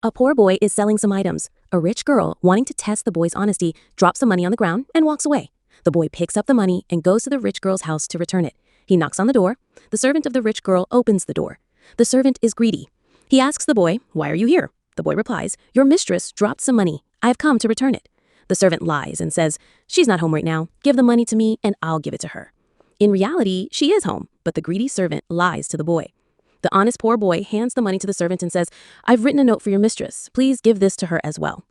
A poor boy is selling some items. A rich girl, wanting to test the boy's honesty, drops some money on the ground and walks away. The boy picks up the money and goes to the rich girl's house to return it. He knocks on the door. The servant of the rich girl opens the door. The servant is greedy. He asks the boy, "Why are you here?" The boy replies, "Your mistress dropped some money. I have come to return it." The servant lies and says, "She's not home right now. Give the money to me and I'll give it to her." In reality, she is home, but the greedy servant lies to the boy. The honest poor boy hands the money to the servant and says, "I've written a note for your mistress. Please give this to her as well."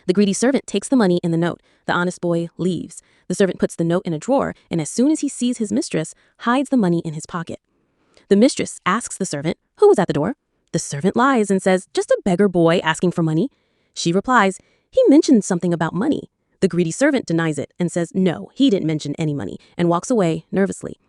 The greedy servant takes the money and the note. The honest boy leaves. The servant puts the note in a drawer, and as soon as he sees his mistress, hides the money in his pocket. The mistress asks the servant, "Who was at the door?" The servant lies and says, "Just a beggar boy asking for money." She replies, "He mentioned something about money." The greedy servant denies it and says, "No, he didn't mention any money," and walks away nervously.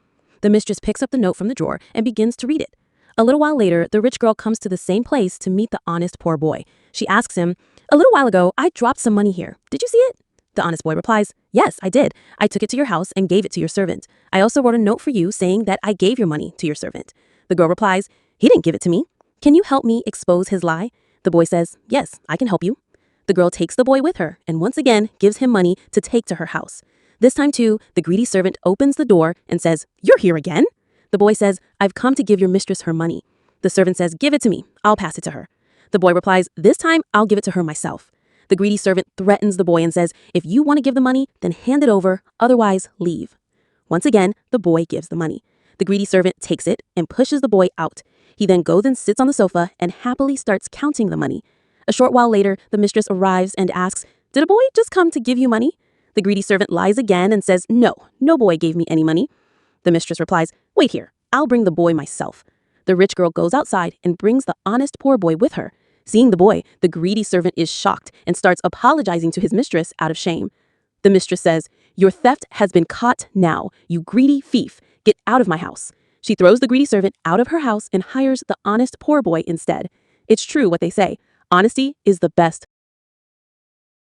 The mistress picks up the note from the drawer and begins to read it. A little while later, the rich girl comes to the same place to meet the honest poor boy. She asks him, "A little while ago, I dropped some money here. Did you see it?" The honest boy replies, "Yes, I did. I took it to your house and gave it to your servant. I also wrote a note for you saying that I gave your money to your servant." The girl replies, "He didn't give it to me. Can you help me expose his lie?" The boy says, "Yes, I can help you." The girl takes the boy with her and once again gives him money to take to her house. This time too, the greedy servant opens the door and says, "You're here again?" The boy says, "I've come to give your mistress her money." The servant says, "Give it to me. I'll pass it to her." The boy replies, "This time I'll give it to her myself." The greedy servant threatens the boy and says, "If you want to give the money, then hand it over, otherwise leave." Once again, the boy gives the money. The greedy servant takes it and pushes the boy out. He then goes and sits on the sofa and happily starts counting the money. A short while later, the mistress arrives and asks, "Did a boy just come to give you money?" The greedy servant lies again and says, "No, no boy gave me any money." The mistress replies, "Wait here, I'll bring the boy myself." The rich girl goes outside and brings the honest poor boy with her. Seeing the boy, the greedy servant is shocked and starts apologizing to his mistress out of shame. The mistress says, "Your theft has been caught now, you greedy thief. Get out of my house." She throws the greedy servant out of her house and hires the honest poor boy instead. It's true what they say, honesty is the best